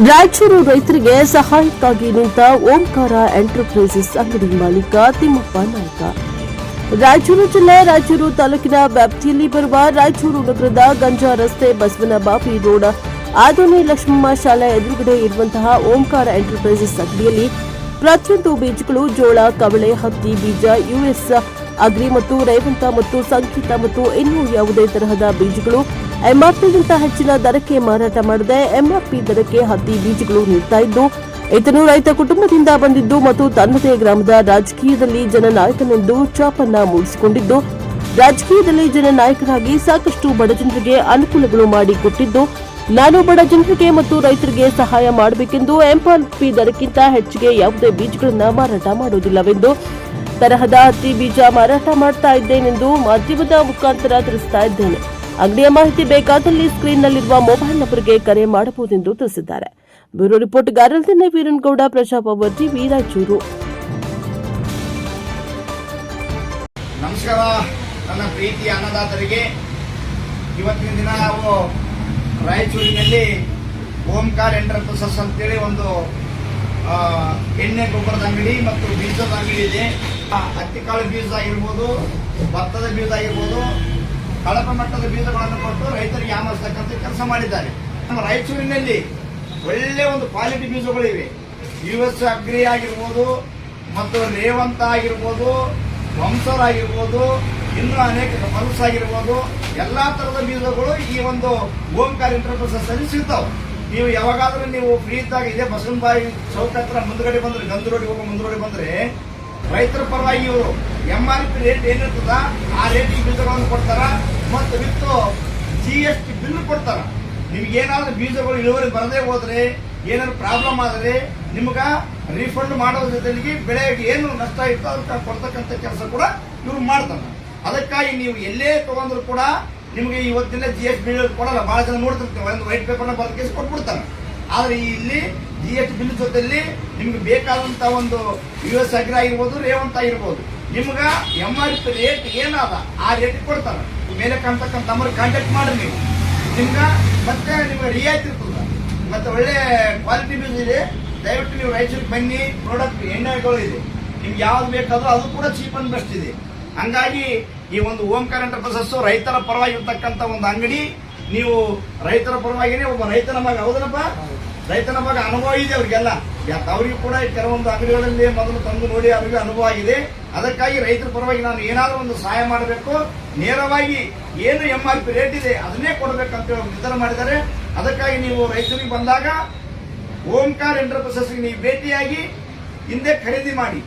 ರಾಯಚೂರು ರೈತರಿಗೆ ಸಹಾಯಕ್ಕಾಗಿ ನಿಂತ ಓಂಕಾರ ಎಂಟರ್ಪ್ರೈಸಸ್ ಅಂಗಡಿ ಮಾಲೀಕ ತಿಮ್ಮಪ್ಪ ನಾಯ್ಕ. ರಾಯಚೂರು ಜಿಲ್ಲೆ ರಾಯಚೂರು ತಾಲೂಕಿನ ವ್ಯಾಪ್ತಿಯಲ್ಲಿ ಬರುವ ರಾಯಚೂರು ನಗರದ ಗಂಜಾ ರಸ್ತೆ ಬಸವನಬಾವಿ ರೋಡ್ ಆದೋನಿ ಲಕ್ಷ್ಮಮ್ಮ ಶಾಲೆ ಎದುರುಗಡೆ ಇರುವಂತಹ ಓಂಕಾರ ಎಂಟರ್ಪ್ರೈಸಸ್ ಅಂಗಡಿಯಲ್ಲಿ ಪ್ರತಿಯೊಂದು ಬೀಜಗಳು ಜೋಳ, ಕವಳೆ, ಹತ್ತಿ ಬೀಜ, ಯುಎಸ್ ಅಗ್ರಿ ಮತ್ತು ರೇವಂತ ಮತ್ತು ಸಂಕೇತ ಮತ್ತು ಇನ್ನೂ ಯಾವುದೇ ತರಹದ ಬೀಜಗಳು ಎಂಆರ್ಪಿಗಿಂತ ಹೆಚ್ಚಿನ ದರಕ್ಕೆ ಮಾರಾಟ ಮಾಡದೆ ಎಂಆರ್ಪಿ ದರಕ್ಕೆ ಹತ್ತಿ ಬೀಜಗಳು ನೀಡುತ್ತಾ ಇದ್ದು, ಈತನು ರೈತ ಕುಟುಂಬದಿಂದ ಬಂದಿದ್ದು ಮತ್ತು ತನ್ನದೇ ಗ್ರಾಮದ ರಾಜಕೀಯದಲ್ಲಿ ಜನನಾಯಕನೆಂದು ಛಾಪನ್ನ ಮೂಡಿಸಿಕೊಂಡಿದ್ದು, ರಾಜಕೀಯದಲ್ಲಿ ಜನನಾಯಕನಾಗಿ ಸಾಕಷ್ಟು ಬಡಜನರಿಗೆ ಅನುಕೂಲಗಳು ಮಾಡಿಕೊಟ್ಟಿದ್ದು, ನಾನು ಬಡ ಜನರಿಗೆ ಮತ್ತು ರೈತರಿಗೆ ಸಹಾಯ ಮಾಡಬೇಕೆಂದು ಎಂಆರ್ಪಿ ದರಕ್ಕಿಂತ ಹೆಚ್ಚಿಗೆ ಯಾವುದೇ ಬೀಜಗಳನ್ನು ಮಾರಾಟ ಮಾಡುವುದಿಲ್ಲವೆಂದು ತರಹದ ಹತ್ತಿ ಬೀಜ ಮಾರಾಟ ಮಾಡ್ತಾ ಇದ್ದೇನೆಂದು ಮಾಧ್ಯಮದ ಮುಖಾಂತರ ತಿಳಿಸ್ತಾ ಇದ್ದೇನೆ. ಅಂಗಡಿಯ ಮಾಹಿತಿ ಬೇಕಾದಲ್ಲಿ ಸ್ಕ್ರೀನ್ನಲ್ಲಿರುವ ಮೊಬೈಲ್ ನಂಬರ್ಗೆ ಕರೆ ಮಾಡಬಹುದೆಂದು ತಿಳಿಸಿದ್ದಾರೆ. Bureau report Garaldinne Veeranagouda, Praja Power TV, Raichur. ನಮಸ್ಕಾರ ನನ್ನ ಪ್ರೀತಿಯ ಅನ್ನದಾತರಿಗೆ. ಇವತ್ತಿನ ದಿನ ನಾವು ರಾಯಚೂರಿನಲ್ಲಿ ಓಂಕಾರ ಎಂಟರ್ಪ್ರೈಸಸ್ ಅಂತೇಳಿ ಒಂದು ಎಣ್ಣೆ ಗೊಬ್ಬರದ ಅಂಗಡಿ ಮತ್ತು ಬೀಜದ ಅಂಗಡಿ ಇದೆ. ಹತ್ತಿಕಾಳು ಬೀಜ ಆಗಿರ್ಬೋದು, ಭತ್ತದ ಬೀಜ ಆಗಿರ್ಬೋದು, ಕಳಪ ಮಟ್ಟದ ಬೀಜಗಳನ್ನು ಕೊಟ್ಟು ರೈತರಿಗೆ ಯಾಮರಿಸತಕ್ಕಂಥ ಕೆಲಸ ಮಾಡಿದ್ದಾರೆ. ನಮ್ಮ ರಾಯಚೂರಿನಲ್ಲಿ ಒಳ್ಳೆ ಒಂದು ಕ್ವಾಲಿಟಿ ಬೀಜಗಳಿವೆ. ಯುಎಸ್ ಅಗ್ರಿ ಆಗಿರ್ಬೋದು ಮತ್ತು ರೇವಂತ ಆಗಿರ್ಬೋದು, ವಂಸರ್ ಆಗಿರ್ಬೋದು, ಇನ್ನೂ ಅನೇಕ ಪಲ್ಸ್ ಆಗಿರ್ಬೋದು, ಎಲ್ಲಾ ತರದ ಬೀಜಗಳು ಈ ಒಂದು ಓಂಕಾರ ಎಂಟರ್ಪ್ರೈಸಸ್ ಅಲ್ಲಿ ಸಿಗ್ತಾವೆ. ನೀವು ಯಾವಾಗಾದ್ರೂ ನೀವು ಫ್ರೀ ಇದ್ದಾಗ ಇದೆ ಬಸವನಬಾಯಿ ಚೌಕ ಹತ್ರ ಮುಂದ್ಗಡೆ ಬಂದ್ರೆ, ಗಂಧ ರೋಡಿಗೆ ಹೋಗೋ ಮುಂದ್ಗಡೆ ಬಂದ್ರೆ ರೈತರ ಪರವಾಗಿ ಇವರು ಎಂಆರ್ಪಿ ರೇಟ್ ಏನಿರ್ತದ ಆ ರೇಟಿಗೆ ಬೀಜಗಳನ್ನು ಕೊಡ್ತಾರ ಮತ್ತು ವಿತ್ GST ಬಿಲ್ ಕೊಡ್ತಾರ. ನಿಮ್ಗೆ ಏನಾದ್ರೂ ಬೀಜಗಳು ಇಳುವರಿ ಬರದೇ ಹೋದ್ರೆ, ಏನಾದ್ರು ಪ್ರಾಬ್ಲಮ್ ಆದರೆ ನಿಮ್ಗ ರೀಫಂಡ್ ಮಾಡೋದ್ರ ಜೊತೆಗೆ ಬೆಳೆಗೆ ಏನು ನಷ್ಟ ಇತ್ತು ಅದಕ್ಕೆ ಕೊಡ್ತಕ್ಕಂಥ ಕೆಲಸ ಕೂಡ ಇವ್ರು ಮಾಡ್ತಾನೆ. ಅದಕ್ಕಾಗಿ ನೀವು ಎಲ್ಲೇ ತಗೊಂಡ್ರು ಕೂಡ ನಿಮಗೆ ಇವತ್ತಿನ GST ಬಿಲ್ ಕೊಡಲ್ಲ. ಬಹಳ ಜನ ನೋಡ್ತಿರ್ತೀವಿ, ಒಂದು ವೈಟ್ ಪೇಪರ್ನ ಬದಲಿಸಿ ಕೊಟ್ಬಿಡ್ತಾನೆ. ಆದ್ರೆ ಇಲ್ಲಿ GST ಬಿಲ್ ಜೊತೆಯಲ್ಲಿ ನಿಮ್ಗೆ ಬೇಕಾದಂತ ಒಂದು US ಅಗ್ರಿ ಆಗಿರ್ಬೋದು, ರೇವಂತ ಆಗಿರ್ಬೋದು, ನಿಮ್ಗ MRP ರೇಟ್ ಏನಾದ ಆ ರೇಟ್ ಕೊಡ್ತಾರ. ಮೇಲೆ ಕಾಣ್ತಕ್ಕಂಥ ನಂಬರ್ ಕಾಂಟ್ಯಾಕ್ಟ್ ಮಾಡ್ರಿ ನೀವು. ನಿಮ್ಗ ಮತ್ತೆ ನಿಮ್ಗೆ ರಿಯಾಯಿತಿ ಇರ್ತದ, ಮತ್ತೆ ಒಳ್ಳೆ ಕ್ವಾಲಿಟಿ ಬೀಜ ಇದೆ. ದಯವಿಟ್ಟು ನೀವು ರಾಯಚೂರಿಗೆ ಬನ್ನಿ. ಪ್ರಾಡಕ್ಟ್ ಎಣ್ಣೆಗಳು ಇದೆ, ನಿಮ್ಗೆ ಯಾವ್ದು ಬೇಕಾದ್ರೂ ಅದು ಕೂಡ ಚೀಪ್ ಅಂಡ್ ಬೆಸ್ಟ್ ಇದೆ. ಹಂಗಾಗಿ ಈ ಒಂದು ಓಂಕಾರ ಎಂಟರ್ಪ್ರೈಸಸ್ ರೈತರ ಪರವಾಗಿ ಇರ್ತಕ್ಕಂಥ ಒಂದು ಅಂಗಡಿ. ನೀವು ರೈತರ ಪರವಾಗಿನೇ ಒಬ್ಬ ರೈತನ ಮಗ, ಹೌದನಪ್ಪ, ರೈತನ ಮಗ ಅನುಭವ ಇದೆ ಅವ್ರಿಗೆಲ್ಲ. ಅವ್ರಿಗೂ ಕೂಡ ಕೆಲವೊಂದು ಅಂಗಡಿಗಳಲ್ಲಿ ಮೊದಲು ತಂದು ನೋಡಿ ಅವ್ರಿಗೆ ಅನುಭವ ಆಗಿದೆ. ಅದಕ್ಕಾಗಿ ರೈತರ ಪರವಾಗಿ ನಾನು ಏನಾದರೂ ಒಂದು ಸಹಾಯ ಮಾಡಬೇಕು, ನೇರವಾಗಿ ಏನು MRP ರೇಟ್ ಇದೆ ಅದನ್ನೇ ಕೊಡಬೇಕಂತ ನಿರ್ಧಾರ ಮಾಡಿದ್ದಾರೆ. ಅದಕ್ಕಾಗಿ ನೀವು ರೈತರಿಗೆ ಬಂದಾಗ ಓಂಕಾರ ಎಂಟರ್ಪ್ರೈಸಸ್ಗೆ ನೀವು ಭೇಟಿಯಾಗಿ ಹಿಂದೆ ಖರೀದಿ ಮಾಡಿ.